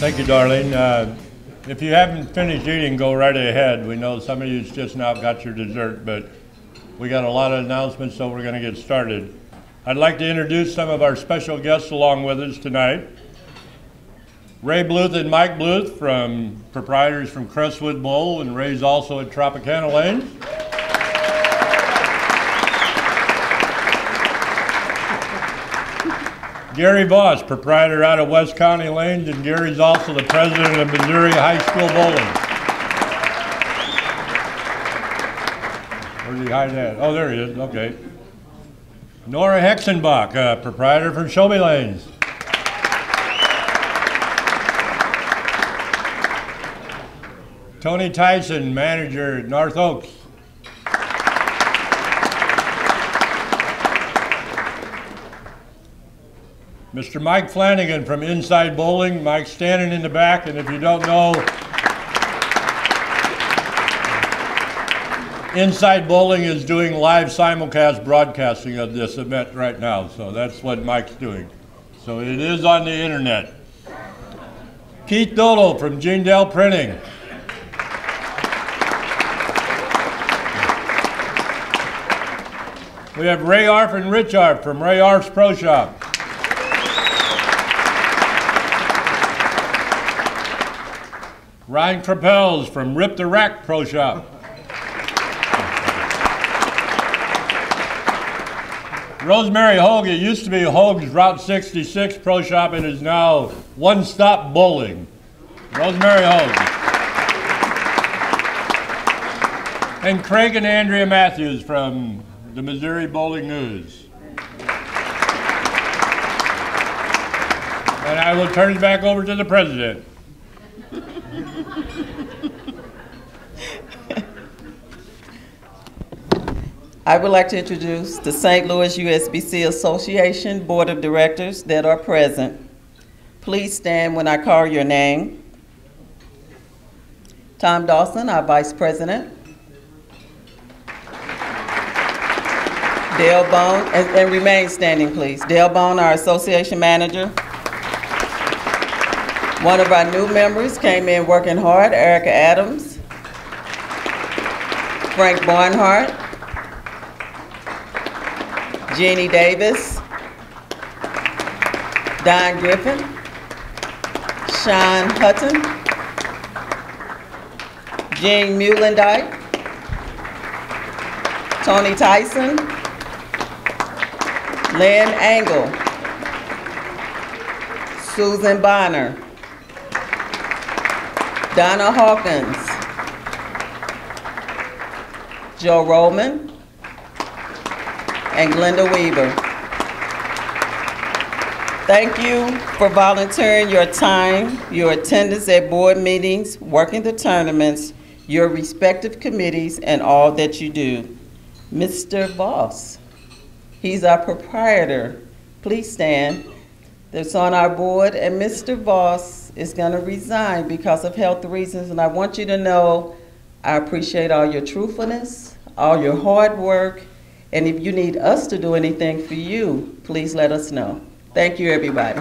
Thank you, Darlene. If you haven't finished eating, go right ahead. We know some of you just now got your dessert, but we got a lot of announcements, so we're going to get started. I'd like to introduce some of our special guests along with us tonight. Ray Bluth and Mike Bluth, proprietors from Crestwood Bowl, and Ray's also at Tropicana Lanes. Gary Voss, proprietor out of West County Lanes, and Gary's also the president of Missouri High School Bowling. Where's he hiding at? Oh, there he is, okay. Nora Hexenbach, proprietor from Shelby Lanes. Tony Tyson, manager at North Oaks. Mr. Mike Flanagan from Inside Bowling. Mike's standing in the back, and if you don't know, Inside Bowling is doing live simulcast broadcasting of this event right now, so that's what Mike's doing. So it is on the internet. Keith Dodle from Jeandale Printing. We have Ray Arf and Rich Arf from Ray Arf's Pro Shop. Ryan Crapels from Rip the Rack Pro Shop. Rosemary Hogue, it used to be Hogue's Route 66 Pro Shop, and is now One Stop Bowling. Rosemary Hogue. And Craig and Andrea Matthews from the Missouri Bowling News. And I will turn it back over to the president. I would like to introduce the St. Louis USBC Association Board of Directors that are present. Please stand when I call your name. Tom Dawson, our Vice President. Dale Bone, and remain standing, please. Dale Bone, our Association Manager. One of our new members came in working hard, Erica Adams. Frank Barnhart. Jeannie Davis. Don Griffin. Sean Hutton. Jean Muhlendyke. Tony Tyson. Lynn Angle. Susan Bonner. Donna Hawkins. Joe Roman. And Glenda Weaver. Thank you for volunteering your time, your attendance at board meetings, working the tournaments, your respective committees, and all that you do. Mr. Voss, he's our proprietor. Please stand. That's on our board, and Mr. Voss is going to resign because of health reasons, and I want you to know I appreciate all your truthfulness, all your hard work, and if you need us to do anything for you, please let us know. Thank you, everybody.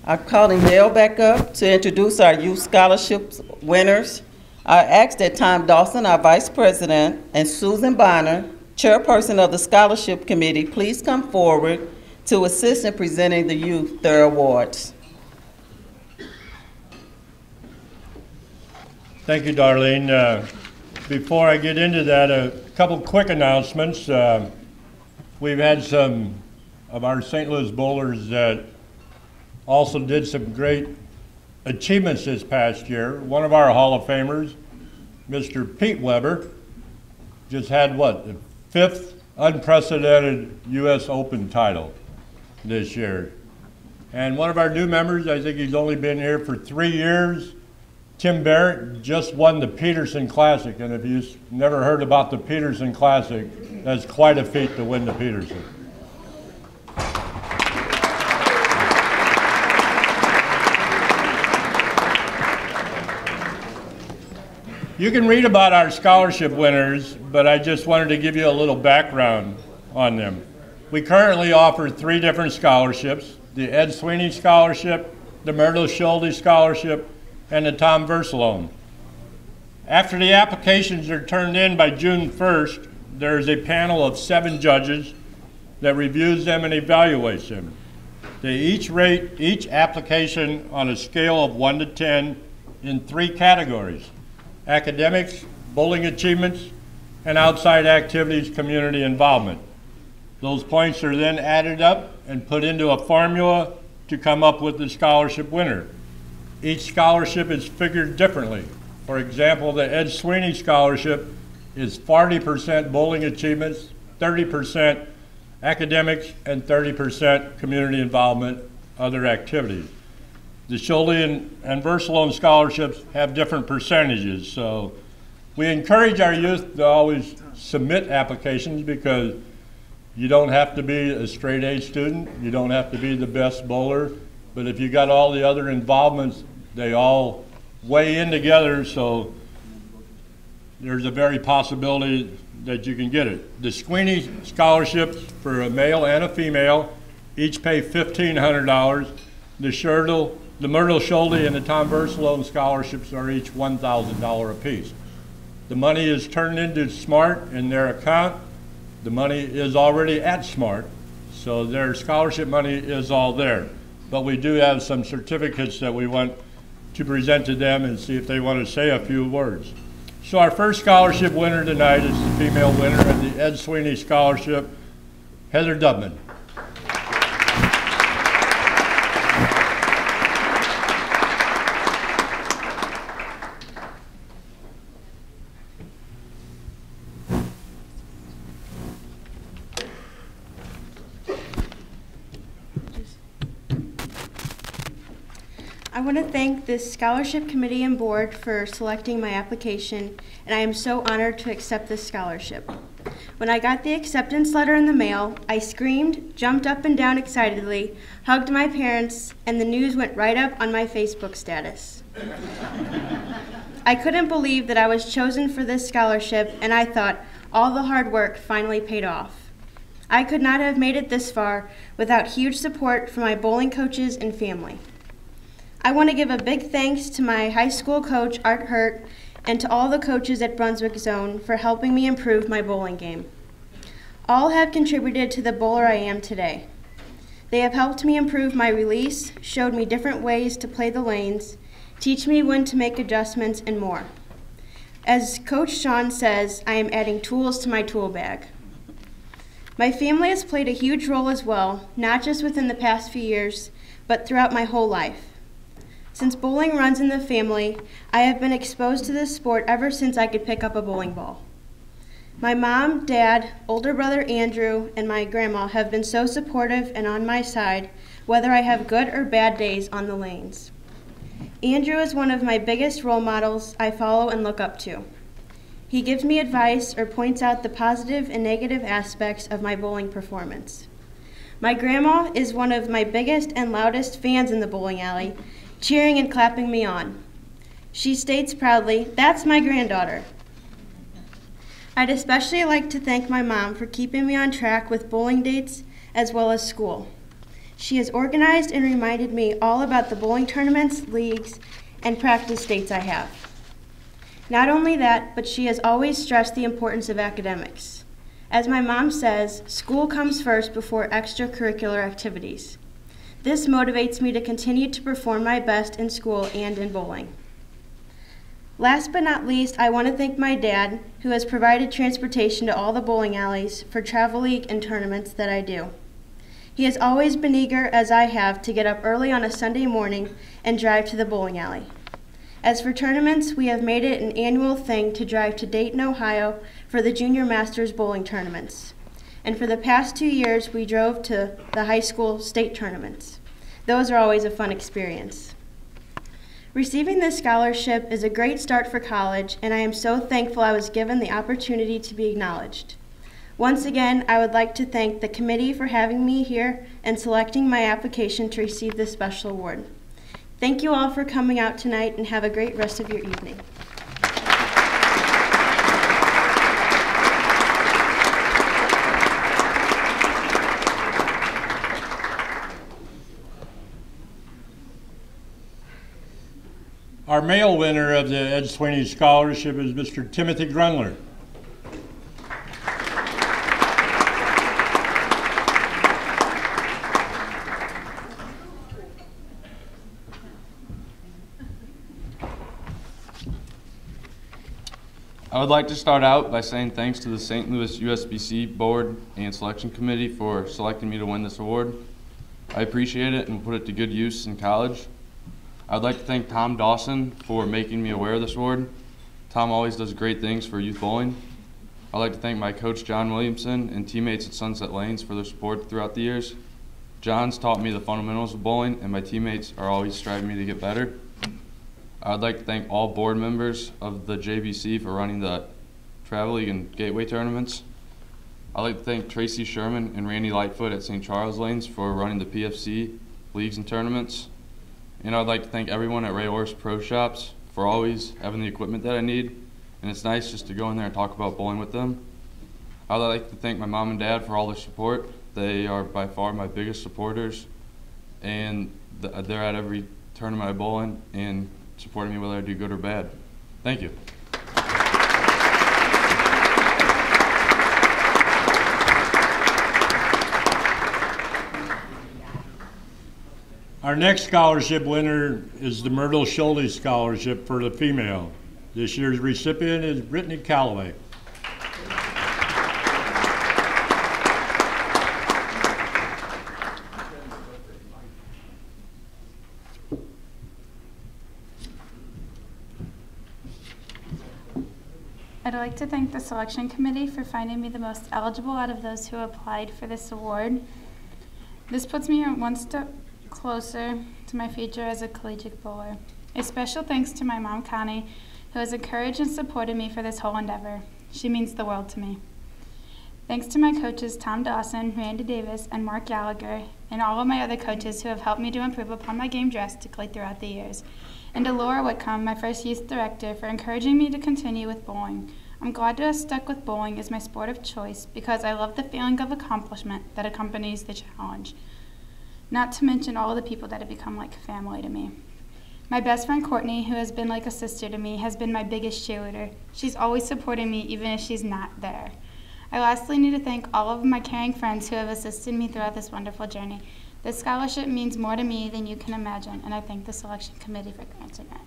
I'm calling Dale back up to introduce our youth scholarships winners. I ask that Tom Dawson, our Vice President, and Susan Bonner, Chairperson of the Scholarship Committee, please come forward to assist in presenting the youth their awards. Thank you, Darlene. Before I get into that, a couple quick announcements. We've had some of our St. Louis bowlers that also did some great achievements this past year. One of our Hall of Famers, Mr. Pete Weber, just had what, the 5th unprecedented U.S. Open title this year. And one of our new members, I think he's only been here for 3 years, Tim Barrett, just won the Peterson Classic. And if you've never heard about the Peterson Classic, that's quite a feat to win the Peterson. You can read about our scholarship winners, but I just wanted to give you a little background. on them. We currently offer 3 different scholarships: the Ed Sweeney Scholarship, the Myrtle Schulte Scholarship, and the Tom Versalone. After the applications are turned in by June 1st, there is a panel of 7 judges that reviews them and evaluates them. They each rate each application on a scale of 1 to 10 in 3 categories: academics, bowling achievements, and outside activities community involvement. Those points are then added up and put into a formula to come up with the scholarship winner. Each scholarship is figured differently. For example, the Ed Sweeney Scholarship is 40% bowling achievements, 30% academics, and 30% community involvement, other activities. The Schulte and Versalone scholarships have different percentages, so we encourage our youth to always submit applications because you don't have to be a straight A student, you don't have to be the best bowler, but if you got all the other involvements, they all weigh in together, so there's a very possibility that you can get it. The Sweeney scholarships for a male and a female each pay $1,500. The Myrtle Schulte and the Tom Versalone scholarships are each $1,000 apiece. The money is turned into SMART in their account. The money is already at SMART, so their scholarship money is all there. But we do have some certificates that we want to present to them and see if they want to say a few words. So our first scholarship winner tonight is the female winner of the Ed Sweeney Scholarship, Heather Dubman. I want to thank this scholarship committee and board for selecting my application, and I am so honored to accept this scholarship. When I got the acceptance letter in the mail, I screamed, jumped up and down excitedly, hugged my parents, and the news went right up on my Facebook status. I couldn't believe that I was chosen for this scholarship, and I thought all the hard work finally paid off. I could not have made it this far without huge support from my bowling coaches and family. I want to give a big thanks to my high school coach, Art Hurt, and to all the coaches at Brunswick Zone for helping me improve my bowling game. All have contributed to the bowler I am today. They have helped me improve my release, showed me different ways to play the lanes, teach me when to make adjustments, and more. As Coach Sean says, I am adding tools to my tool bag. My family has played a huge role as well, not just within the past few years, but throughout my whole life. Since bowling runs in the family, I have been exposed to this sport ever since I could pick up a bowling ball. My mom, dad, older brother Andrew, and my grandma have been so supportive and on my side, whether I have good or bad days on the lanes. Andrew is one of my biggest role models I follow and look up to. He gives me advice or points out the positive and negative aspects of my bowling performance. My grandma is one of my biggest and loudest fans in the bowling alley, cheering and clapping me on. She states proudly, "That's my granddaughter." I'd especially like to thank my mom for keeping me on track with bowling dates as well as school. She has organized and reminded me all about the bowling tournaments, leagues, and practice dates I have. Not only that, but she has always stressed the importance of academics. As my mom says, school comes first before extracurricular activities. This motivates me to continue to perform my best in school and in bowling. Last but not least, I want to thank my dad, who has provided transportation to all the bowling alleys for travel league and tournaments that I do. He has always been eager, as I have, to get up early on a Sunday morning and drive to the bowling alley. As for tournaments, we have made it an annual thing to drive to Dayton, Ohio for the Junior Masters bowling tournaments. And for the past 2 years, we drove to the high school state tournaments. Those are always a fun experience. Receiving this scholarship is a great start for college, and I am so thankful I was given the opportunity to be acknowledged. Once again, I would like to thank the committee for having me here and selecting my application to receive this special award. Thank you all for coming out tonight, and have a great rest of your evening. Our male winner of the Ed Sweeney Scholarship is Mr. Timothy Grumbler. I would like to start out by saying thanks to the St. Louis USBC Board and Selection Committee for selecting me to win this award. I appreciate it and will put it to good use in college. I would like to thank Tom Dawson for making me aware of this award. Tom always does great things for youth bowling. I'd like to thank my coach, John Williamson, and teammates at Sunset Lanes for their support throughout the years. John's taught me the fundamentals of bowling, and my teammates are always striving me to get better. I would like to thank all board members of the JBC for running the Travel League and Gateway tournaments. I'd like to thank Tracy Sherman and Randy Lightfoot at St. Charles Lanes for running the PFC leagues and tournaments. And I'd like to thank everyone at Ray Orr's Pro Shops for always having the equipment that I need. And it's nice just to go in there and talk about bowling with them. I'd like to thank my mom and dad for all their support. They are by far my biggest supporters. And they're at every tournament I bowl in and supporting me whether I do good or bad. Thank you. Our next scholarship winner is the Myrtle Schulte Scholarship for the female. This year's recipient is Brittany Calloway. I'd like to thank the selection committee for finding me the most eligible out of those who applied for this award. This puts me one step closer to my future as a collegiate bowler. A special thanks to my mom, Connie, who has encouraged and supported me for this whole endeavor. She means the world to me. Thanks to my coaches, Tom Dawson, Randy Davis, and Mark Gallagher, and all of my other coaches who have helped me to improve upon my game drastically throughout the years. And to Laura Whitcomb, my first youth director, for encouraging me to continue with bowling. I'm glad to have stuck with bowling as my sport of choice because I love the feeling of accomplishment that accompanies the challenge. Not to mention all the people that have become like family to me. My best friend Courtney, who has been like a sister to me, has been my biggest cheerleader. She's always supporting me even if she's not there. I lastly need to thank all of my caring friends who have assisted me throughout this wonderful journey. This scholarship means more to me than you can imagine, and I thank the selection committee for granting it.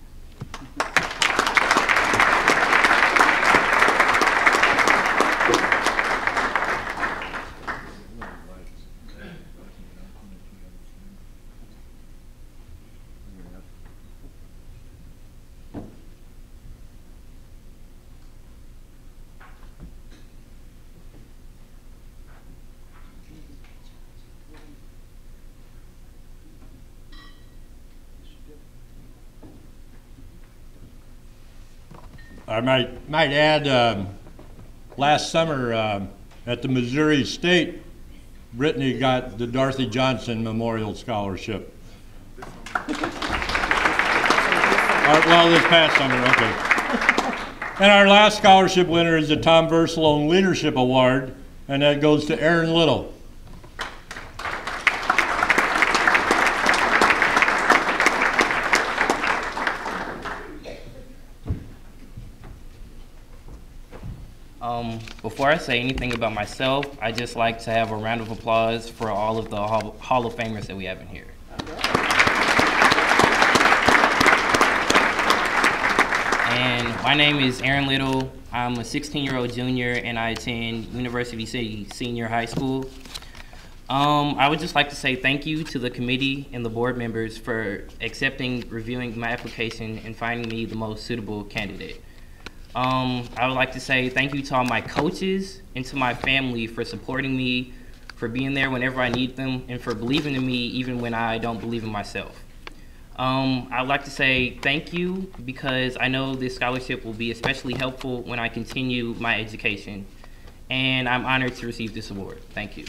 I might add, last summer at the Missouri State, Brittany got the Dorothy Johnson Memorial Scholarship. Well, this past summer, okay. And our last scholarship winner is the Tom Versalone Leadership Award, and that goes to Aaron Little. Before I say anything about myself, I'd just like to have a round of applause for all of the Hall of Famers that we have in here. And my name is Aaron Little. I'm a 16-year-old junior, and I attend University City Senior High School. I would just like to say thank you to the committee and the board members for accepting, reviewing my application, and finding me the most suitable candidate. I would like to say thank you to all my coaches and to my family for supporting me, for being there whenever I need them, and for believing in me even when I don't believe in myself. I'd like to say thank you because I know this scholarship will be especially helpful when I continue my education, and I'm honored to receive this award. Thank you.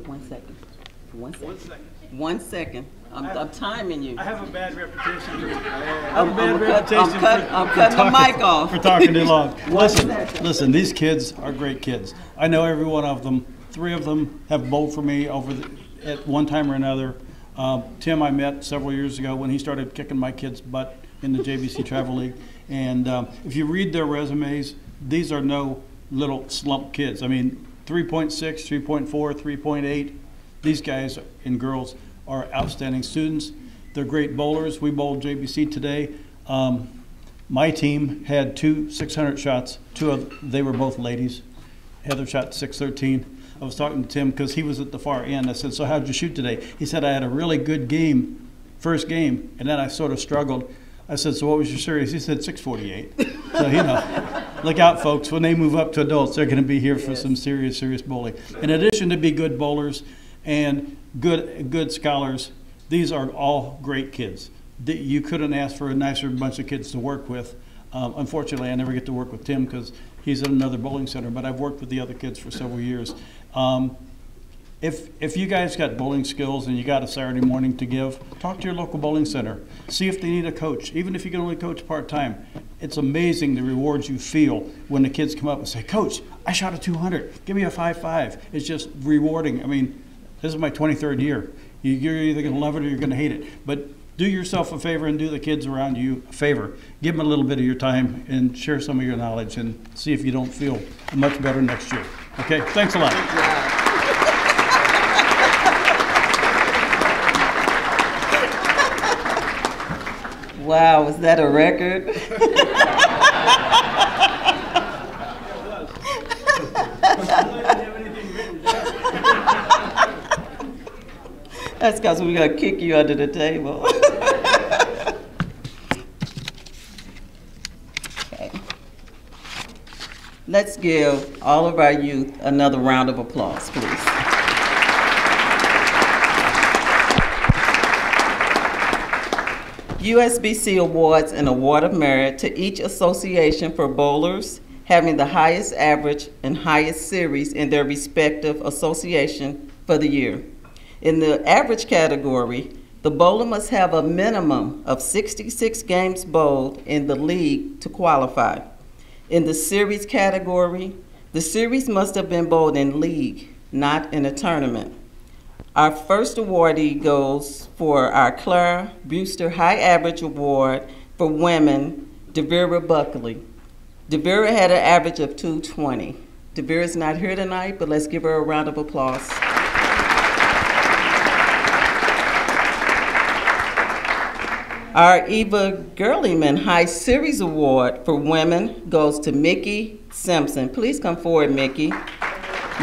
1 second. 1 second. 1 second. 1 second. I'm timing you. I have a bad reputation. I'm cutting the mic off. For talking too long. 1 second. Listen, these kids are great kids. I know every one of them. 3 of them have bowled for me at one time or another. Tim I met several years ago when he started kicking my kids' butt in the JVC Travel League. And if you read their resumes, these are no little slump kids. I mean, 3.6, 3.4, 3.8. These guys and girls are outstanding students. They're great bowlers. We bowled JVC today. My team had 2 600 shots. They were both ladies. Heather shot 613. I was talking to Tim because he was at the far end. I said, so how'd you shoot today? He said, I had a really good game, first game, and then I sort of struggled. I said, so what was your series? He said 648. So, you know, look out, folks. When they move up to adults, they're going to be here for some serious bowling. In addition to be good bowlers and good scholars, these are all great kids. You couldn't ask for a nicer bunch of kids to work with. Unfortunately, I never get to work with Tim because he's at another bowling center, but I've worked with the other kids for several years. If you guys got bowling skills and you got a Saturday morning to give, talk to your local bowling center. See if they need a coach, even if you can only coach part-time. It's amazing the rewards you feel when the kids come up and say, Coach, I shot a 200. Give me a 5.5. It's just rewarding. I mean, this is my 23rd year. You're either going to love it or you're going to hate it. But do yourself a favor and do the kids around you a favor. Give them a little bit of your time and share some of your knowledge and see if you don't feel much better next year. Okay, thanks a lot. Wow, was that a record? That's because we're going to kick you under the table. Okay. Let's give all of our youth another round of applause, please. USBC awards an award of merit to each association for bowlers having the highest average and highest series in their respective association for the year. In the average category, the bowler must have a minimum of 66 games bowled in the league to qualify. In the series category, the series must have been bowled in league, not in a tournament. Our first awardee goes for our Clara Brewster High Average Award for women, Devera Buckley. Devera had an average of 220. Devera's not here tonight, but let's give her a round of applause. Our Eva Gurleyman High Series Award for women goes to Mickey Simpson. Please come forward, Mickey.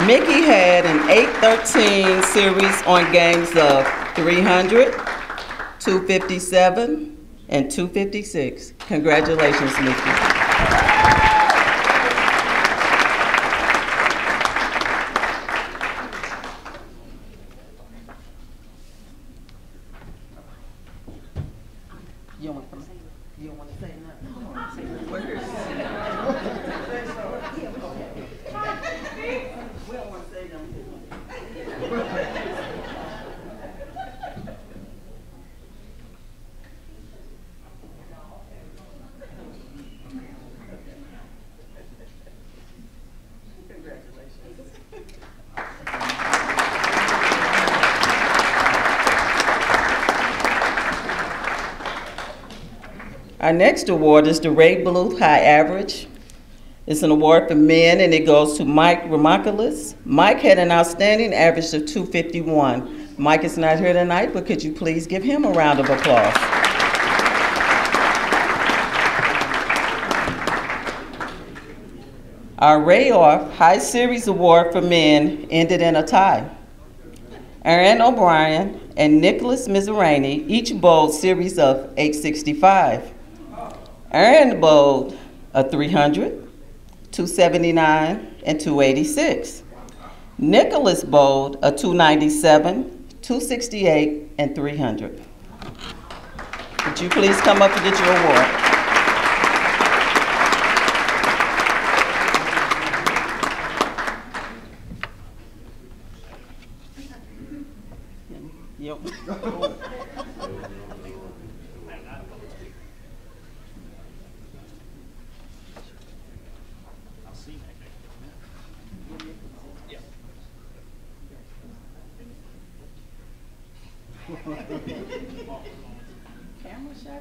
Mickey had an 813 series on games of 300, 257, and 256. Congratulations, Mickey. You don't want to say nothing? Well, here. We don't want to say nothing. Our next award is the Ray Bluth High Average. It's an award for men, and it goes to Mike Ramokalis. Mike had an outstanding average of 251. Mike is not here tonight, but could you please give him a round of applause? Our Ray Orff High Series Award for men ended in a tie. Aaron O'Brien and Nicholas Mizraini each bowled series of 865. Aaron bowled a 300, 279, and 286. Nicholas bowled a 297, 268, and 300. Would you please come up and get your award? Yep. Camera shy.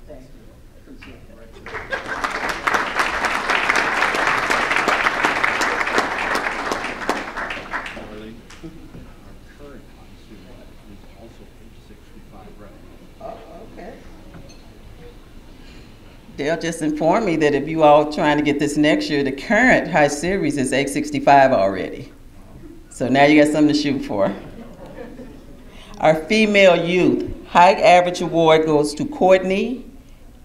Thank you. Appreciate Dale just informed me that if you all trying to get this next year, the current high series is 865 already. So now you got something to shoot for. Our female youth height average award goes to Courtney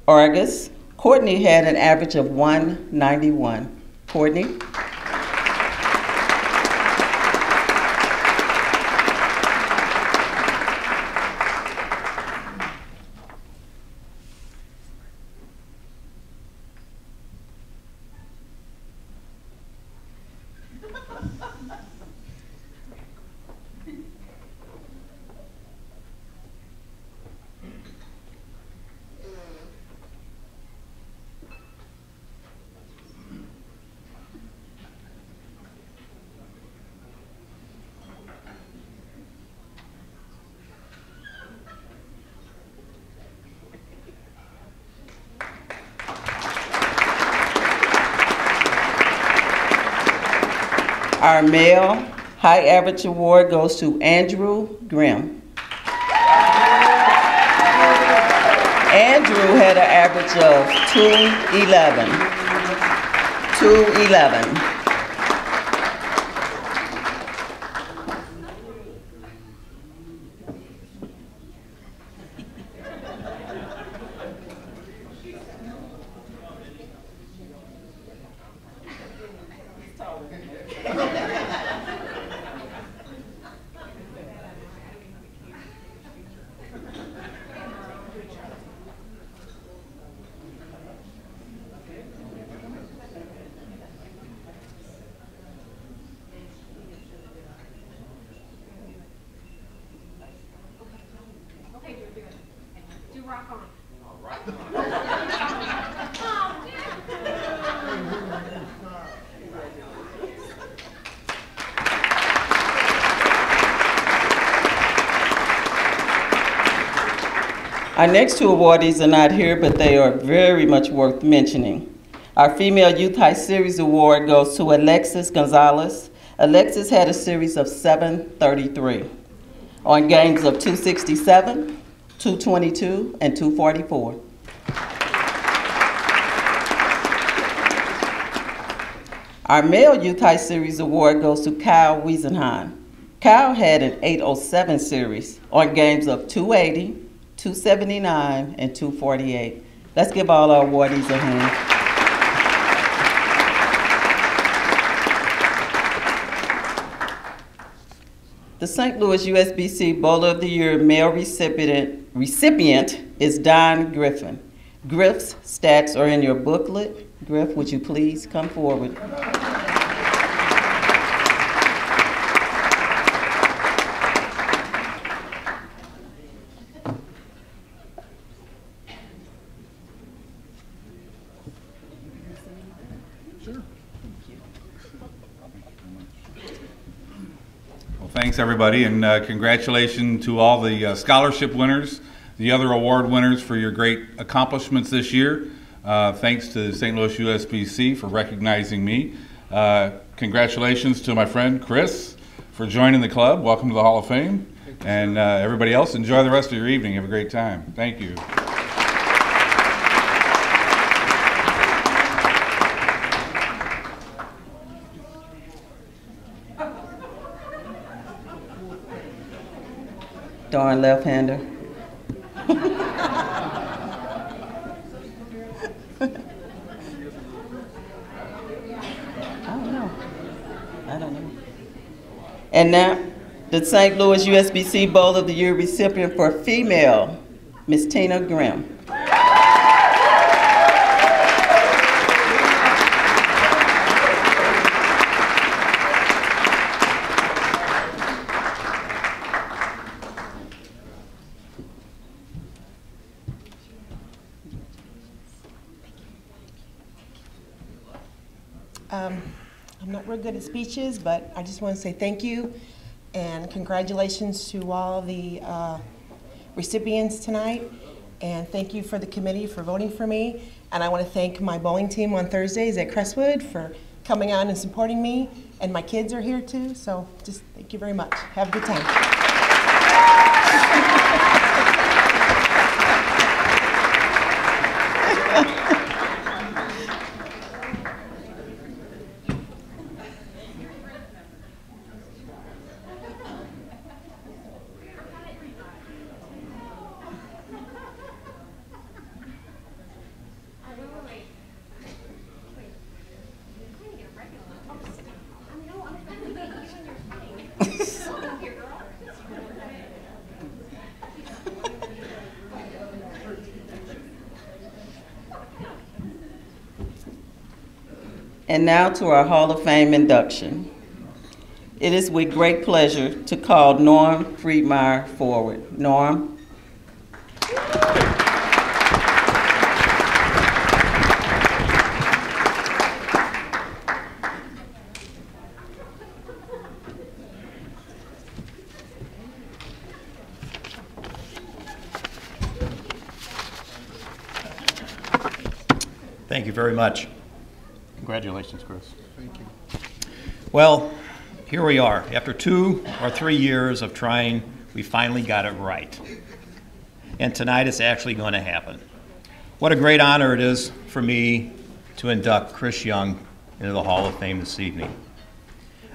Argus. Courtney had an average of 191. Courtney? Our male high average award goes to Andrew Grimm. Andrew had an average of 211. 211. Our next two awardees are not here, but they are very much worth mentioning. Our Female Youth High Series Award goes to Alexis Gonzalez. Alexis had a series of 733 on games of 267, 222, and 244. Our Male Youth High Series Award goes to Kyle Wiesenheim. Kyle had an 807 series on games of 280, 279, and 248. Let's give all our awardees a hand. The St. Louis USBC Bowler of the Year male recipient is Don Griffin. Griff's stats are in your booklet. Griff, would you please come forward? Thanks, everybody, and congratulations to all the scholarship winners, the other award winners for your great accomplishments this year. Thanks to St. Louis USBC for recognizing me. Congratulations to my friend Chris for joining the club. Welcome to the Hall of Fame. And everybody else, enjoy the rest of your evening. Have a great time. Thank you. Darn left-hander. I don't know. And now, the St. Louis USBC Bowler of the Year recipient for female, Miss Tina Grimm. I'm not real good at speeches, but I just want to say thank you and congratulations to all the recipients tonight. And thank you for the committee for voting for me. And I want to thank my bowling team on Thursdays at Crestwood for coming out and supporting me. And my kids are here too, so just thank you very much. Have a good time. And now to our Hall of Fame induction. It is with great pleasure to call Norm Friedmeier forward. Norm. Thank you very much. Congratulations, Chris. Thank you. Well, here we are. After 2 or 3 years of trying, we finally got it right. And tonight it's actually going to happen. What a great honor it is for me to induct Chris Jung into the Hall of Fame this evening.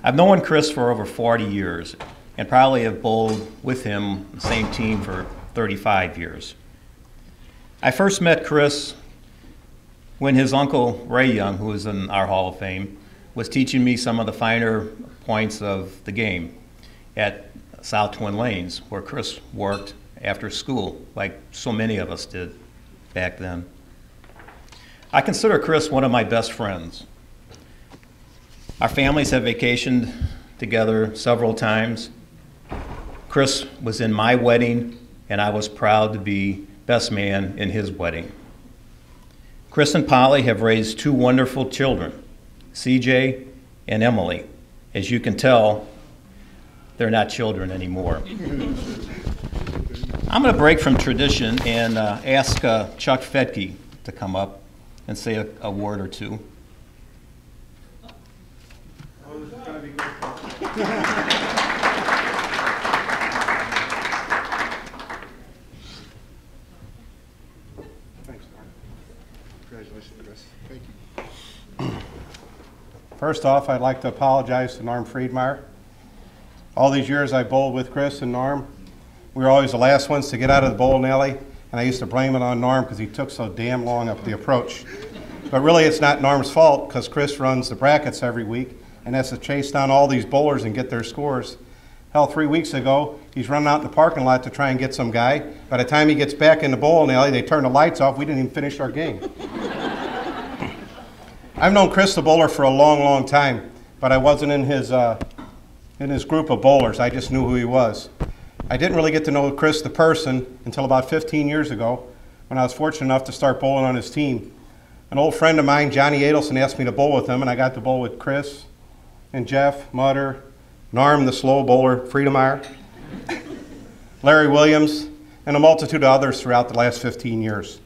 I've known Chris for over 40 years and probably have bowled with him the same team for 35 years. I first met Chris when his uncle, Ray Jung, who is in our Hall of Fame, was teaching me some of the finer points of the game at South Twin Lanes, where Chris worked after school, like so many of us did back then. I consider Chris one of my best friends. Our families have vacationed together several times. Chris was in my wedding, and I was proud to be best man in his wedding. Chris and Polly have raised 2 wonderful children, CJ and Emily. As you can tell, they're not children anymore. I'm going to break from tradition and ask Chuck Fedke to come up and say a word or two. Oh, this is going to be good. Congratulations, Chris. Thank you. First off, I'd like to apologize to Norm Friedmeier. All these years I bowled with Chris and Norm. We were always the last ones to get out of the bowling alley, and I used to blame it on Norm because he took so damn long up the approach. But really, it's not Norm's fault because Chris runs the brackets every week and has to chase down all these bowlers and get their scores. Hell, 3 weeks ago, he's running out in the parking lot to try and get some guy. By the time he gets back in the bowling alley, they turn the lights off. We didn't even finish our game. I've known Chris the bowler for a long, long time, but I wasn't in his group of bowlers. I just knew who he was. I didn't really get to know Chris the person until about 15 years ago when I was fortunate enough to start bowling on his team. An old friend of mine, Johnny Adelson, asked me to bowl with him, and I got to bowl with Chris and Jeff, Mutter, Norm, the slow bowler, Friedmeier, Larry Williams, and a multitude of others throughout the last 15 years.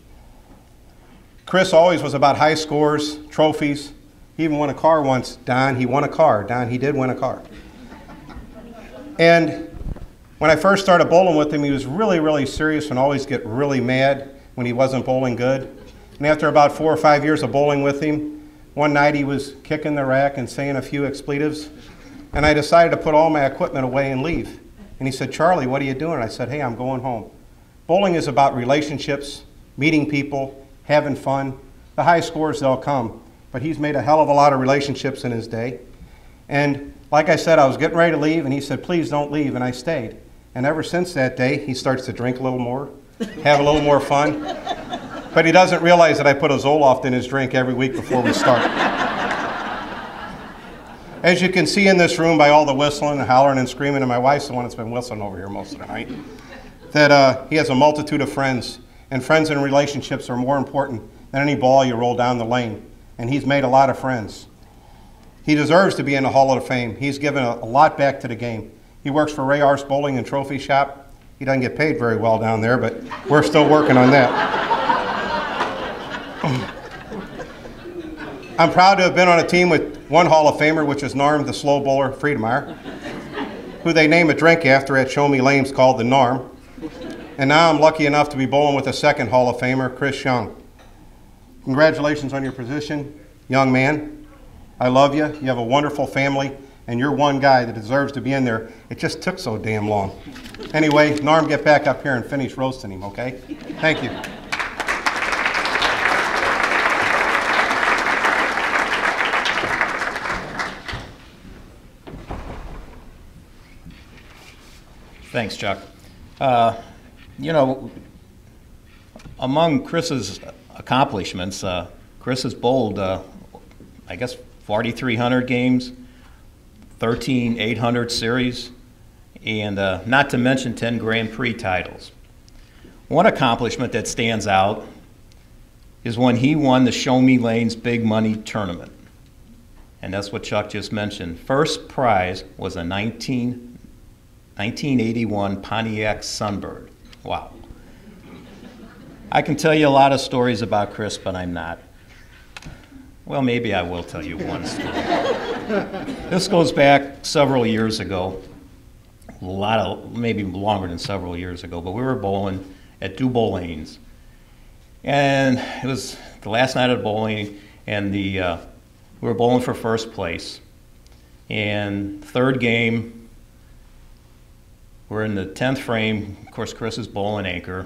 Chris always was about high scores, trophies. He even won a car once. Don, he won a car. Don, he did win a car. And when I first started bowling with him, he was really, really serious and always get really mad when he wasn't bowling good. And after about 4 or 5 years of bowling with him, one night he was kicking the rack and saying a few expletives. And I decided to put all my equipment away and leave. And he said, "Charlie, what are you doing?" I said, "Hey, I'm going home." Bowling is about relationships, meeting people, having fun. The high scores, they'll come. But he's made a hell of a lot of relationships in his day. And like I said, I was getting ready to leave, and he said, "Please don't leave," and I stayed. And ever since that day, he starts to drink a little more, have a little more fun. But he doesn't realize that I put a Zoloft in his drink every week before we start. As you can see in this room by all the whistling and hollering and screaming, and my wife's the one that's been whistling over here most of the night, that he has a multitude of friends. And friends and relationships are more important than any ball you roll down the lane. And he's made a lot of friends. He deserves to be in the Hall of Fame. He's given a lot back to the game. He works for Ray Arce Bowling and Trophy Shop. He doesn't get paid very well down there, but we're still working on that. I'm proud to have been on a team with one Hall of Famer, which is Norm, the slow bowler, Friedemeyer, who they name a drink after at Show Me Lanes called the Norm. And now I'm lucky enough to be bowling with a second Hall of Famer, Chris Jung. Congratulations on your position, young man. I love you. You have a wonderful family, and you're one guy that deserves to be in there. It just took so damn long. Anyway, Norm, get back up here and finish roasting him, okay? Thank you. Thanks, Chuck. You know, among Chris's accomplishments, Chris has bowled, I guess, 4,300 games, 13 800 series, and not to mention 10 Grand Prix titles. One accomplishment that stands out is when he won the Show Me Lanes Big Money Tournament. And that's what Chuck just mentioned. First prize was a 1981 Pontiac Sunbird. Wow. I can tell you a lot of stories about Chris, but I'm not. Well, maybe I will tell you one story. This goes back several years ago, maybe longer than several years ago, but we were bowling at Du Bowling's. And it was the last night of bowling, and we were bowling for first place. And third game, we're in the 10th frame. Of course, Chris is bowling anchor.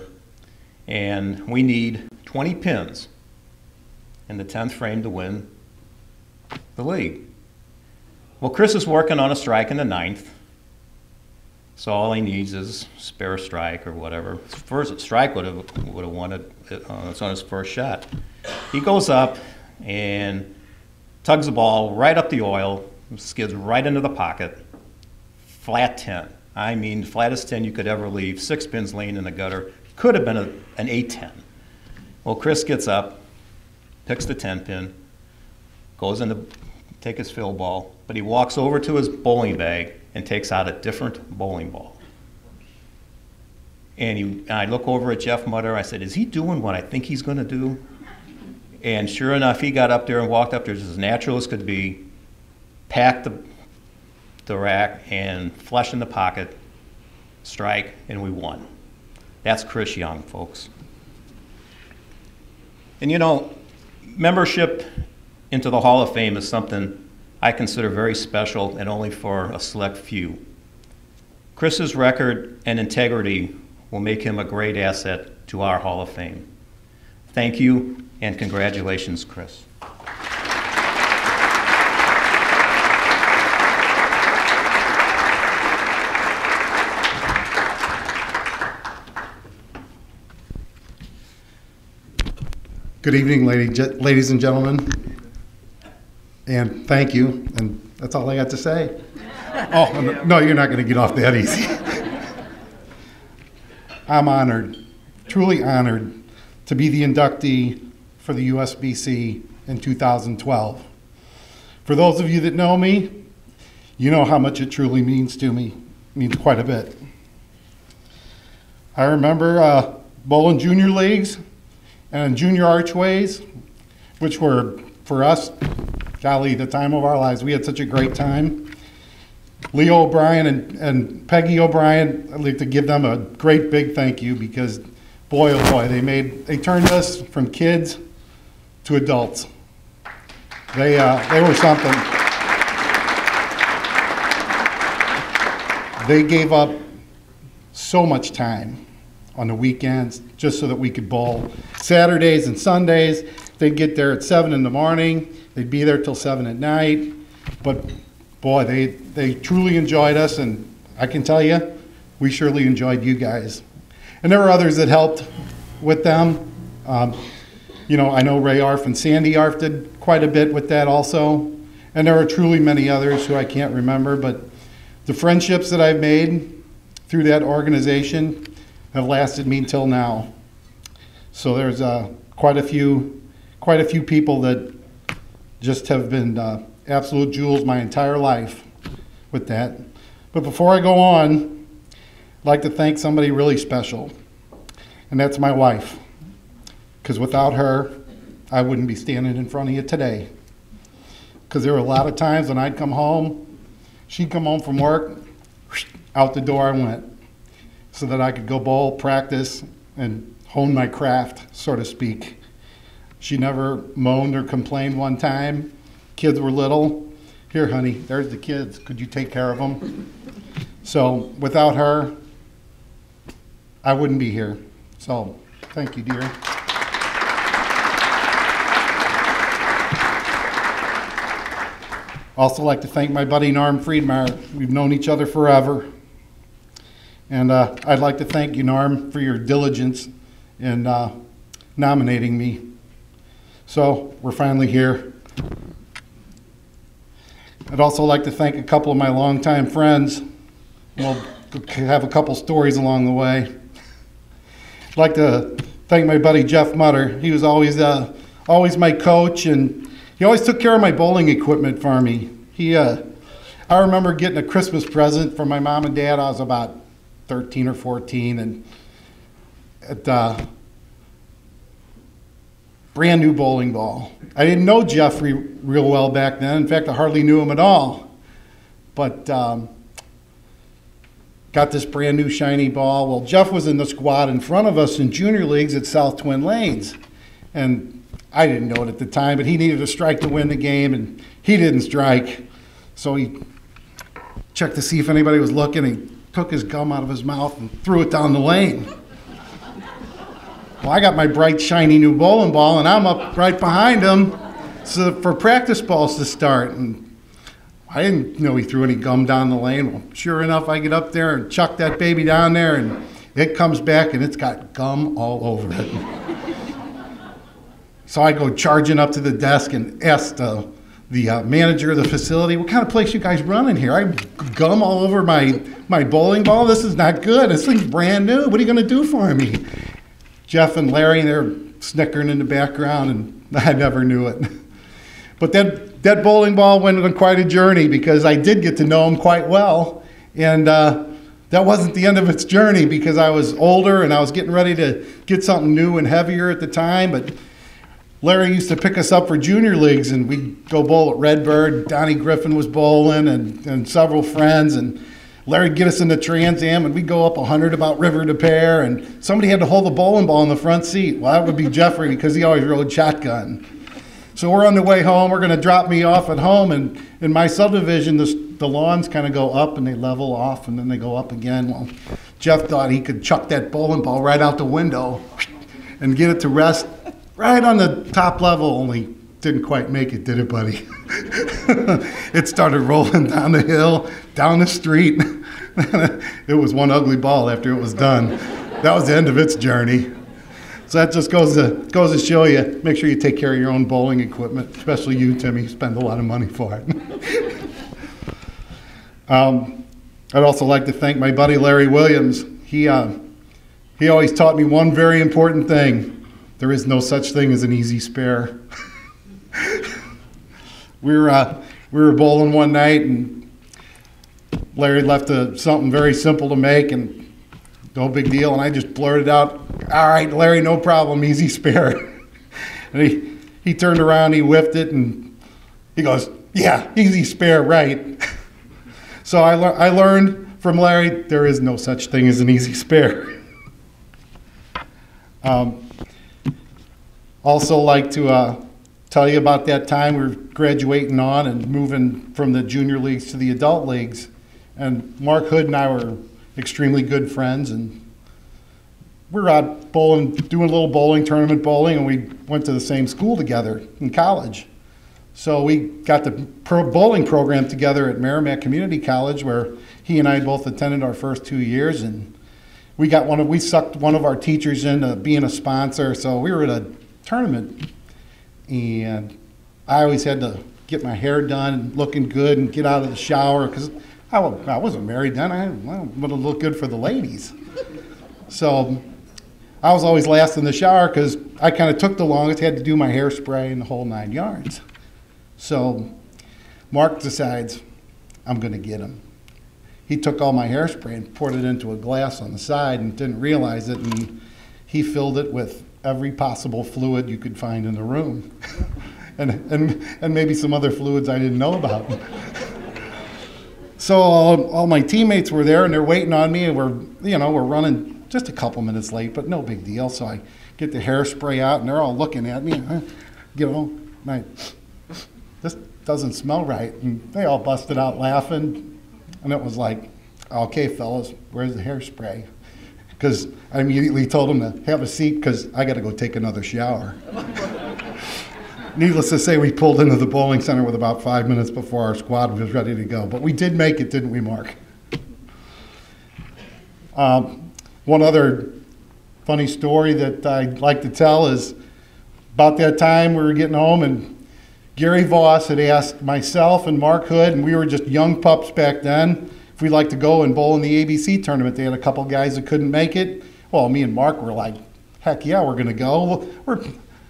And we need 20 pins in the 10th frame to win the league. Well, Chris is working on a strike in the 9th. So all he needs is spare strike or whatever. First strike would have won it. It's on his first shot. He goes up and tugs the ball right up the oil, skids right into the pocket, flat 10. I mean, flattest 10 you could ever leave, 6 pins laying in the gutter. Could have been an 8-10. Well, Chris gets up, picks the 10 pin, goes in to take his fill ball, but he walks over to his bowling bag and takes out a different bowling ball. And I look over at Jeff Mutter. I said, is he doing what I think he's going to do? And sure enough, he got up there and walked up there just as natural as could be, packed the rack and flush in the pocket, strike, and we won. That's Chris Jung, folks. And you know, membership into the Hall of Fame is something I consider very special and only for a select few. Chris's record and integrity will make him a great asset to our Hall of Fame. Thank you and congratulations, Chris. Good evening, ladies and gentlemen, and thank you, and that's all I got to say. Oh, no, you're not going to get off that easy. I'm honored, truly honored, to be the inductee for the USBC in 2012. For those of you that know me, you know how much it truly means to me. It means quite a bit. I remember bowling junior leagues and junior archways, which were, for us, golly, the time of our lives. We had such a great time. Leo O'Brien and Peggy O'Brien, I'd like to give them a great big thank you because, boy, oh boy, they turned us from kids to adults. They were something. They gave up so much time on the weekends just so that we could bowl. Saturdays and Sundays, they'd get there at 7 in the morning. They'd be there till 7 at night. But boy, they truly enjoyed us, and I can tell you, we surely enjoyed you guys. And there were others that helped with them. You know, I know Ray Arf and Sandy Arf did quite a bit with that also. And there are truly many others who I can't remember, but the friendships that I've made through that organization have lasted me until now. So there's quite a few people that just have been absolute jewels my entire life with that. But before I go on, I'd like to thank somebody really special, and that's my wife. Because without her, I wouldn't be standing in front of you today. Because there were a lot of times when I'd come home, she'd come home from work, out the door I went, so that I could go bowl, practice, and hone my craft, so to speak. She never moaned or complained one time. Kids were little. Here, honey, there's the kids. Could you take care of them? So without her, I wouldn't be here. So thank you, dear. Also like to thank my buddy Norm Friedmeyer. We've known each other forever. And I'd like to thank you, Norm, for your diligence in nominating me. So we're finally here. I'd also like to thank a couple of my longtime friends. We'll have a couple stories along the way. I'd like to thank my buddy Jeff Mutter. He was always my coach, and he always took care of my bowling equipment for me. I remember getting a Christmas present from my mom and dad. I was about 13 or 14, and at brand new bowling ball. I didn't know Jeffrey real well back then. In fact, I hardly knew him at all. But got this brand new shiny ball. Well, Jeff was in the squad in front of us in junior leagues at South Twin Lanes. And I didn't know it at the time, but he needed a strike to win the game, and he didn't strike. So he checked to see if anybody was looking. He took his gum out of his mouth and threw it down the lane. Well, I got my bright, shiny new bowling ball, and I'm up right behind him for practice balls to start. And I didn't know he threw any gum down the lane. Well, sure enough, I get up there and chuck that baby down there, and it comes back, and it's got gum all over it. So I go charging up to the desk and ask the manager of the facility, what kind of place you guys running here? I gum all over my bowling ball? This is not good. This thing's brand new. What are you going to do for me? Jeff and Larry, they're snickering in the background, and I never knew it. But that bowling ball went on quite a journey, because I did get to know him quite well. And that wasn't the end of its journey, because I was older and I was getting ready to get something new and heavier at the time. But Larry used to pick us up for junior leagues, and we'd go bowl at Redbird. Donnie Griffin was bowling, and several friends. And Larry'd get us in the Trans Am, and we'd go up 100 about River to Pear, and somebody had to hold the bowling ball in the front seat. Well, that would be Jeffrey, because he always rode shotgun. So we're on the way home. We're going to drop me off at home, and in my subdivision, the lawns kind of go up, and they level off, and then they go up again. Well, Jeff thought he could chuck that bowling ball right out the window and get it to rest right on the top level, only didn't quite make it, did it, buddy? It started rolling down the hill, down the street. It was one ugly ball after it was done. That was the end of its journey. So that just goes to show you, make sure you take care of your own bowling equipment, especially you, Timmy, spend a lot of money for it. I'd also like to thank my buddy Larry Williams. He always taught me one very important thing. There is no such thing as an easy spare. We were bowling one night, and Larry left something very simple to make, and no big deal, and I just blurted out, "All right, Larry, no problem, easy spare." And he turned around, he whiffed it, and he goes, "Yeah, easy spare, right." So I learned from Larry, there is no such thing as an easy spare. Also like to tell you about that time we were graduating on and moving from the junior leagues to the adult leagues. And Mark Hood and I were extremely good friends, and we were out bowling, doing a little bowling, tournament bowling, and we went to the same school together in college. So we got the bowling program together at Merrimack Community College, where he and I both attended our first 2 years, and we sucked one of our teachers into being a sponsor. So we were at a tournament, and I always had to get my hair done, looking good, and get out of the shower, because I wasn't married then. I wanted to look good for the ladies. So I was always last in the shower, because I kind of took the longest, had to do my hairspray and the whole 9 yards. So Mark decides, I'm going to get him. He took all my hairspray and poured it into a glass on the side and didn't realize it, and he filled it with every possible fluid you could find in the room. and maybe some other fluids I didn't know about. So all my teammates were there, and they're waiting on me, and we're running just a couple minutes late, but no big deal. So I get the hairspray out, and they're all looking at me, this doesn't smell right. And they all busted out laughing, and it was like, okay, fellas, where's the hairspray? Because I immediately told them to have a seat because I got to go take another shower. Needless to say, we pulled into the bowling center with about 5 minutes before our squad was ready to go. But we did make it, didn't we, Mark? One other funny story that I'd like to tell is about that time we were getting home, and Gary Voss had asked myself and Mark Hood, and we were just young pups back then, if we'd like to go and bowl in the ABC tournament. They had a couple guys that couldn't make it. Well, me and Mark were like, heck yeah, we're going to go.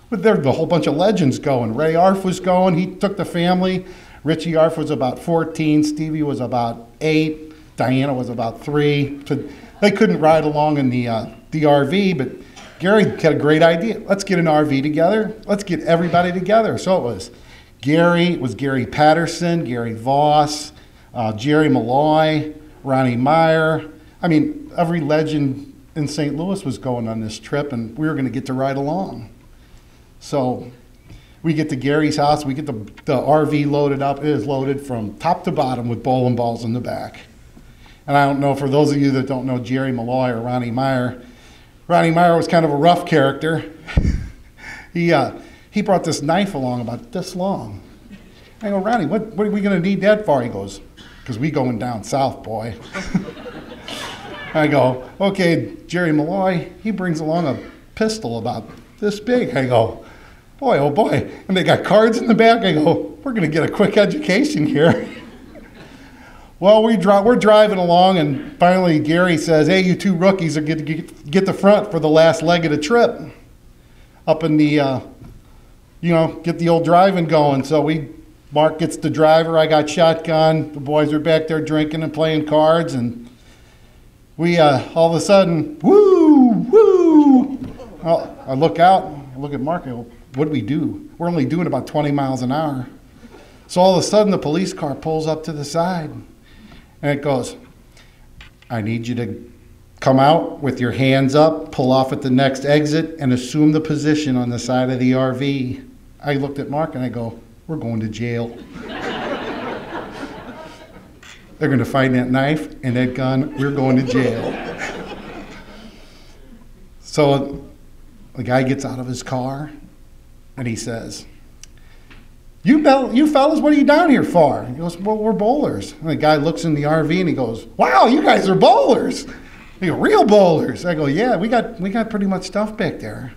There were a whole bunch of legends going. Ray Arf was going. He took the family. Richie Arf was about 14. Stevie was about 8. Diana was about 3. So they couldn't ride along in the RV, but Gary had a great idea. Let's get an RV together. Let's get everybody together. So it was Gary Patterson, Gary Voss, Jerry Malloy, Ronnie Meyer. I mean, every legend in St. Louis was going on this trip, and we were going to get to ride along. So we get to Gary's house, we get the RV loaded up. It is loaded from top to bottom with bowling balls in the back. And I don't know, for those of you that don't know Jerry Malloy or Ronnie Meyer was kind of a rough character. He brought this knife along about this long. I go, Ronnie, what are we going to need that for? He goes, because we going down south, boy. I go, okay, Jerry Malloy, he brings along a pistol about this big. I go, boy, oh boy. And they got cards in the back. I go, we're going to get a quick education here. Well, we're driving along, and finally Gary says, hey, you two rookies are going to get the front for the last leg of the trip. Up in the, get the old driving going. So Mark gets the driver, I got shotgun. The boys are back there drinking and playing cards, and we, all of a sudden, woo. Well, I look out, I look at Mark, I go, what do we do? We're only doing about 20 miles an hour. So all of a sudden the police car pulls up to the side, and it goes, I need you to come out with your hands up, pull off at the next exit, and assume the position on the side of the RV. I looked at Mark and I go, we're going to jail. They're going to find that knife and that gun. We're going to jail. So the guy gets out of his car and he says, you fellas, what are you down here for? He goes, well, we're bowlers. And the guy looks in the RV and he goes, wow, you guys are bowlers. They go, real bowlers. I go, yeah, we got pretty much stuff back there.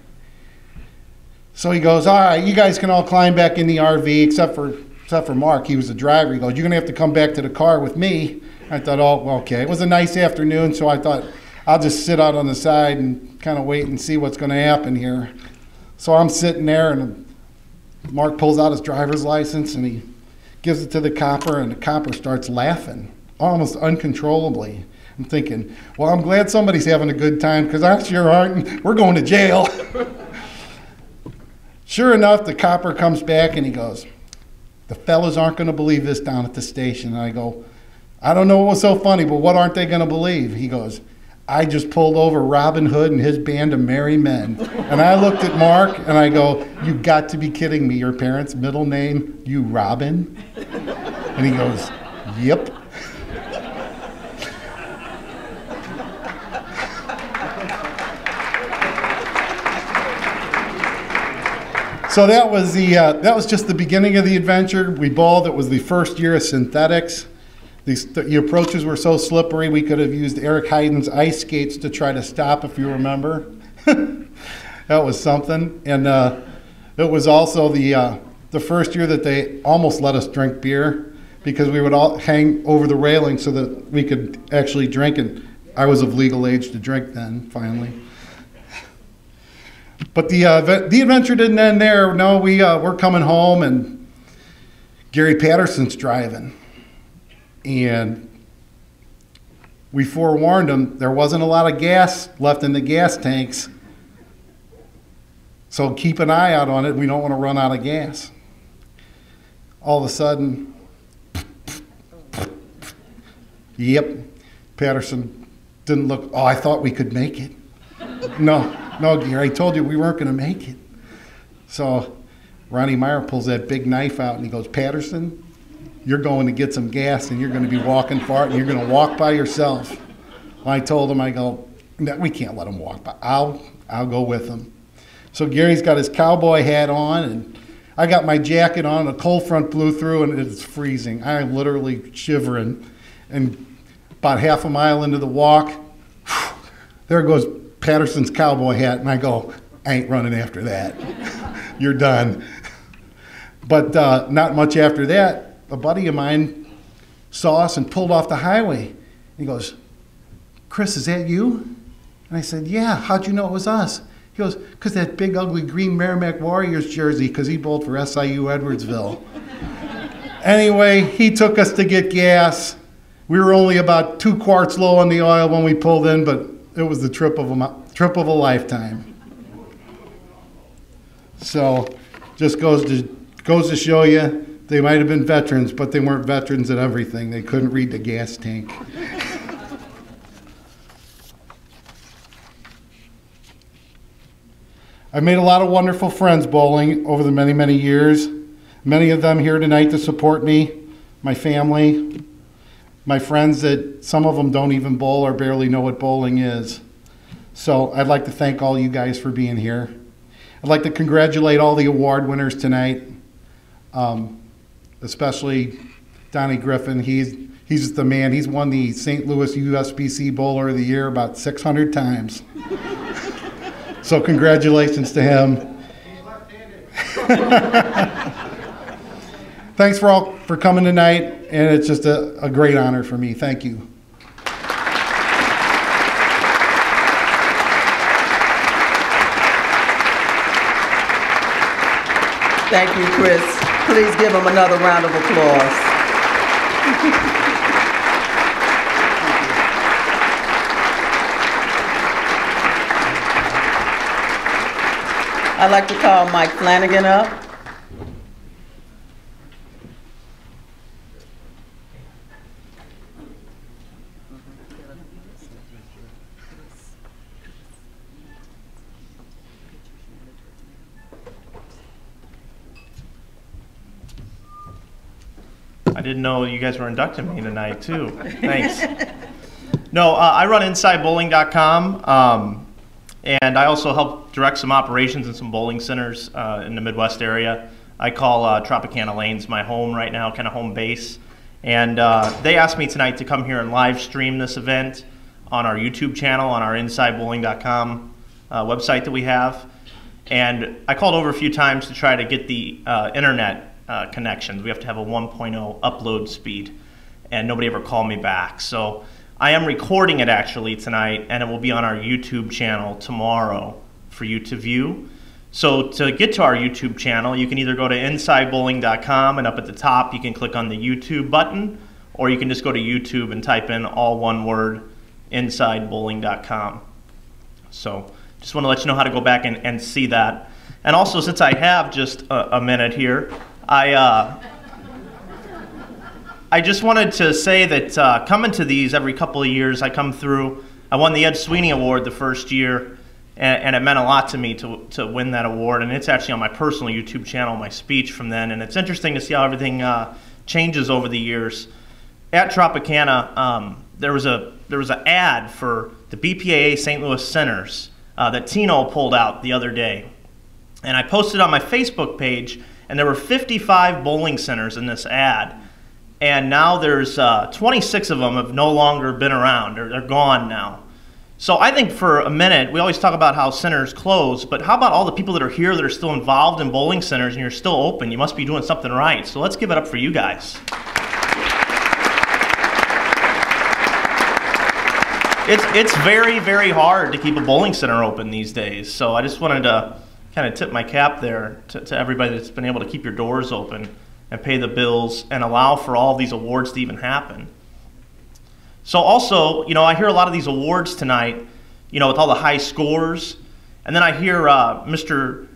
So he goes, all right, you guys can all climb back in the RV except for Mark. He was the driver. He goes, you're going to have to come back to the car with me. I thought, oh, well, okay. It was a nice afternoon, so I thought I'll just sit out on the side and kind of wait and see what's going to happen here. So I'm sitting there, and Mark pulls out his driver's license, and he gives it to the copper, and the copper starts laughing, almost uncontrollably. I'm thinking, well, I'm glad somebody's having a good time, because I sure aren't. We're going to jail. Sure enough, the copper comes back and he goes, the fellas aren't going to believe this down at the station. And I go, I don't know what was so funny, but what aren't they going to believe? He goes, I just pulled over Robin Hood and his band of merry men. And I looked at Mark and I go, you got to be kidding me. Your parents' middle name, you Robin? And he goes, yep. So that was just the beginning of the adventure. We bowled. It was the first year of synthetics. The approaches were so slippery we could have used Eric Hayden's ice skates to try to stop, if you remember. That was something. And it was also the first year that they almost let us drink beer, because we would all hang over the railing so that we could actually drink. And I was of legal age to drink then, finally. But the adventure didn't end there. No, we're coming home, and Gary Patterson's driving, and we forewarned him there wasn't a lot of gas left in the gas tanks, so keep an eye out on it. We don't want to run out of gas. All of a sudden, yep, Patterson didn't look, oh, I thought we could make it. No, Gary, I told you we weren't going to make it. So Ronnie Meyer pulls that big knife out and he goes, Patterson, you're going to get some gas and you're going to be walking far and you're going to walk by yourself. Well, I told him, I go, no, we can't let him walk by. I'll go with him. So Gary's got his cowboy hat on and I got my jacket on, a cold front blew through and it's freezing. I'm literally shivering. And about half a mile into the walk, there goes Patterson's cowboy hat, and I go, I ain't running after that. You're done. But not much after that, a buddy of mine saw us and pulled off the highway. He goes, Chris, is that you? And I said, yeah, how'd you know it was us? He goes, because that big ugly green Merrimack Warriors jersey, because he bowled for SIU Edwardsville. Anyway, he took us to get gas. We were only about 2 quarts low on the oil when we pulled in, but it was the trip of a lifetime. So, just goes to show you, they might have been veterans, but they weren't veterans at everything. They couldn't read the gas tank. I've made a lot of wonderful friends bowling over the many, many years. Many of them here tonight to support me, my family, my friends that some of them don't even bowl or barely know what bowling is. So I'd like to thank all you guys for being here. I'd like to congratulate all the award winners tonight, especially Donnie Griffin. He's the man. He's won the St. Louis USBC Bowler of the Year about 600 times. So congratulations to him. Thanks for coming tonight, and it's just a great honor for me. Thank you. Thank you, Chris. Please give him another round of applause. I'd like to call Mike Flanagan up. I didn't know you guys were inducting me tonight, too. Thanks. No, I run InsideBowling.com, and I also help direct some operations in some bowling centers in the Midwest area. I call Tropicana Lanes my home right now, kind of home base. And they asked me tonight to come here and live stream this event on our YouTube channel, on our InsideBowling.com website that we have. And I called over a few times to try to get the internet connections. We have to have a 1.0 upload speed, and nobody ever called me back. So I am recording it actually tonight, and it will be on our YouTube channel tomorrow for you to view. So to get to our YouTube channel, you can either go to InsideBowling.com, and up at the top you can click on the YouTube button, or you can just go to YouTube and type in all one word, InsideBowling.com. So just want to let you know how to go back and see that. And also, since I have just a minute here, I just wanted to say that coming to these every couple of years, I come through. I won the Ed Sweeney Award the first year, and it meant a lot to me to win that award. And it's actually on my personal YouTube channel, my speech from then. And it's interesting to see how everything changes over the years. At Tropicana, there was an ad for the BPAA St. Louis Centers that Tino pulled out the other day. And I posted on my Facebook page, and there were 55 bowling centers in this ad. And now there's 26 of them have no longer been around. They're gone now. So I think for a minute, we always talk about how centers close, but how about all the people that are here that are still involved in bowling centers and you're still open? You must be doing something right. So let's give it up for you guys. It's very, very hard to keep a bowling center open these days. So I just wanted to kind of tip my cap there to everybody that's been able to keep your doors open and pay the bills and allow for all of these awards to even happen. So also, you know, I hear a lot of these awards tonight, you know, with all the high scores, and then I hear Mr.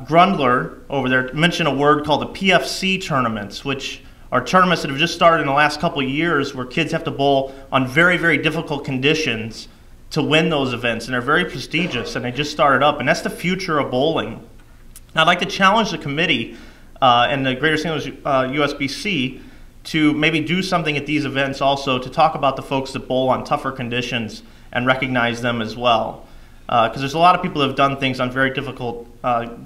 Grumbler over there mention a word called the Pfc Tournaments, which are tournaments that have just started in the last couple of years where kids have to bowl on very, very difficult conditions to win those events, and they're very prestigious, and they just started up, and that's the future of bowling. And I'd like to challenge the committee and the Greater St. Louis USBC to maybe do something at these events also to talk about the folks that bowl on tougher conditions and recognize them as well. Because there's a lot of people that have done things on very difficult,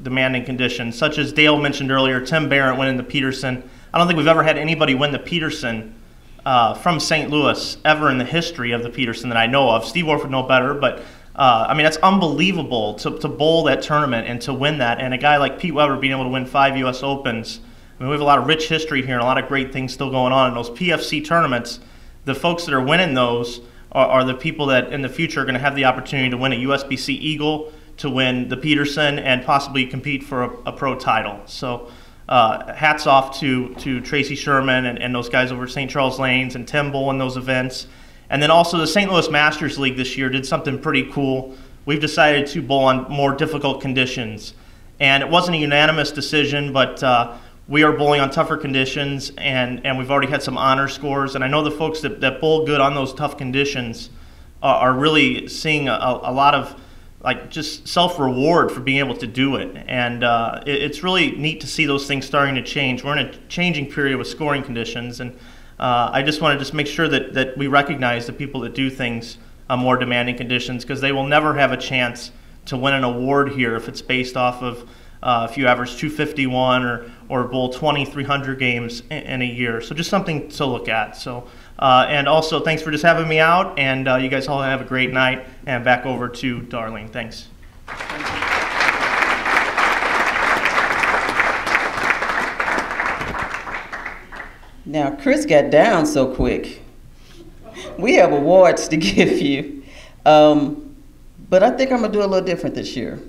demanding conditions, such as Dale mentioned earlier, Tim Barrett winning the Peterson. I don't think we've ever had anybody win the Peterson from St. Louis ever in the history of the Peterson that I know of. Steve Orff would know better, but I mean, that's unbelievable to bowl that tournament and to win that. And a guy like Pete Weber being able to win 5 U.S. Opens. I mean, we have a lot of rich history here and a lot of great things still going on in those PFC tournaments. The folks that are winning those are the people that in the future are going to have the opportunity to win a USBC Eagle, to win the Peterson, and possibly compete for a pro title. So hats off to Tracy Sherman and those guys over at St. Charles Lanes and Tim bowling those events. And then also the St. Louis Masters League this year did something pretty cool. We've decided to bowl on more difficult conditions. And it wasn't a unanimous decision, but we are bowling on tougher conditions, and we've already had some honor scores. And I know the folks that bowl good on those tough conditions are really seeing a lot of like just self-reward for being able to do it. And it's really neat to see those things starting to change. We're in a changing period with scoring conditions, and I just want to make sure that we recognize the people that do things on more demanding conditions, because they will never have a chance to win an award here if it's based off of if you average 251 or bowl 2,300 games in a year. So just something to look at. So and also thanks for just having me out, and you guys all have a great night. And back over to Darlene. Thanks. Now, Chris got down so quick. We have awards to give you, but I think I'm gonna do a little different this year.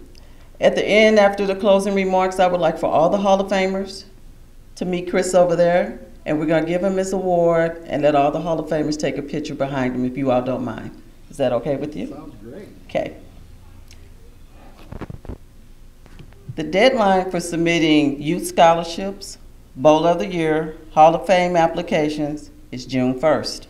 At the end, after the closing remarks, I would like for all the Hall of Famers to meet Chris over there, and we're gonna give him his award and let all the Hall of Famers take a picture behind him, if you all don't mind. Is that okay with you? Sounds great. Okay. The deadline for submitting youth scholarships, Bowl of the Year, Hall of Fame applications is June 1st.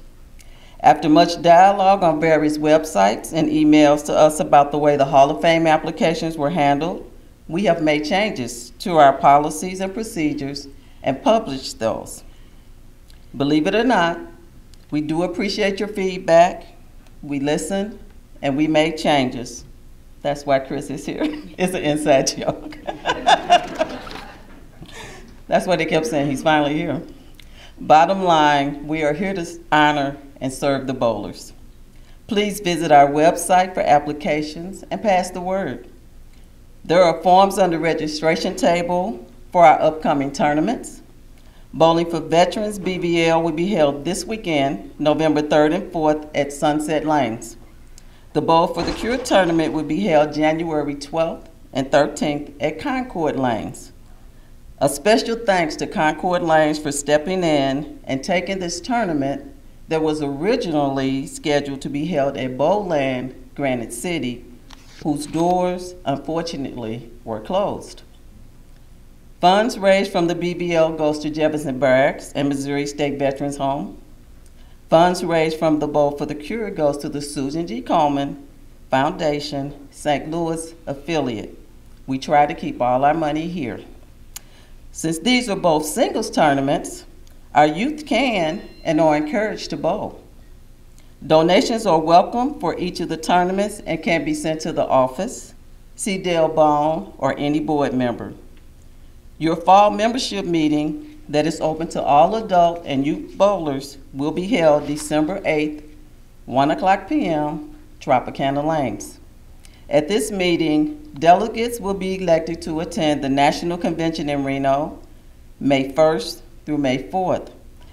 After much dialogue on various websites and emails to us about the way the Hall of Fame applications were handled, we have made changes to our policies and procedures and published those. Believe it or not, we do appreciate your feedback. We listened and we made changes. That's why Chris is here. It's an inside joke. That's what they kept saying, he's finally here. Bottom line, we are here to honor and serve the bowlers. Please visit our website for applications and pass the word. There are forms on the registration table for our upcoming tournaments. Bowling for Veterans BBL will be held this weekend, November 3rd and 4th at Sunset Lanes. The Bowl for the Cure tournament will be held January 12th and 13th at Concord Lanes. A special thanks to Concord Lanes for stepping in and taking this tournament that was originally scheduled to be held at Bowland, Granite City, whose doors, unfortunately, were closed. Funds raised from the BBL goes to Jefferson Barracks and Missouri State Veterans Home. Funds raised from the Bowl for the Cure goes to the Susan G. Komen Foundation, St. Louis affiliate. We try to keep all our money here. Since these are both singles tournaments, our youth can and are encouraged to bowl. Donations are welcome for each of the tournaments and can be sent to the office, C. Dale Bone, or any board member. Your fall membership meeting that is open to all adult and youth bowlers will be held December 8th, 1:00 p.m., Tropicana Lanes. At this meeting, delegates will be elected to attend the National Convention in Reno, May 1st through May 4th,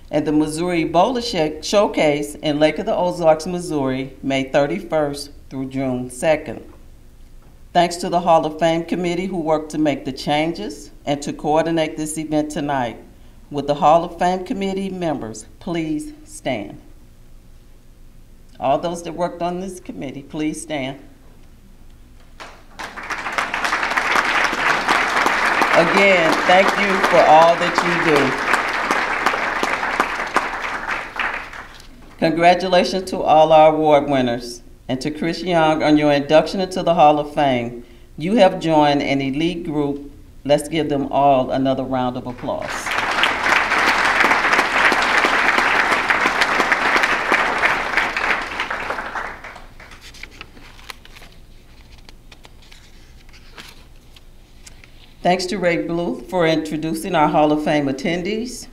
and the Missouri Bowler Showcase in Lake of the Ozarks, Missouri, May 31st through June 2nd. Thanks to the Hall of Fame committee who worked to make the changes and to coordinate this event tonight. Would the Hall of Fame committee members please stand? All those that worked on this committee, please stand. Again, thank you for all that you do. Congratulations to all our award winners and to Chris Jung on your induction into the Hall of Fame. You have joined an elite group. Let's give them all another round of applause. Thanks to Ray Blue for introducing our Hall of Fame attendees.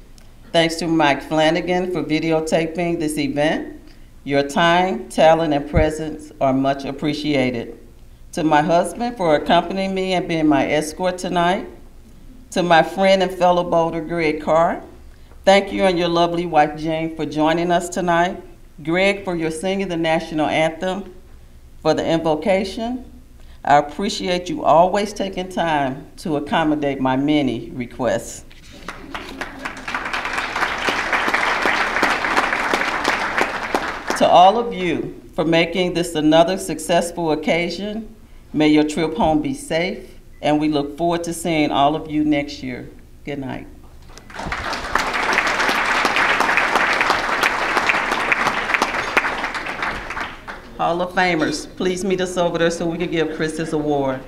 Thanks to Mike Flanagan for videotaping this event. Your time, talent, and presence are much appreciated. To my husband for accompanying me and being my escort tonight. To my friend and fellow bowler, Greg Carr. Thank you and your lovely wife, Jane, for joining us tonight. Greg, for your singing the national anthem, for the invocation. I appreciate you always taking time to accommodate my many requests. To all of you for making this another successful occasion, may your trip home be safe, and we look forward to seeing all of you next year. Good night. Hall of Famers, please meet us over there so we can give Chris his award.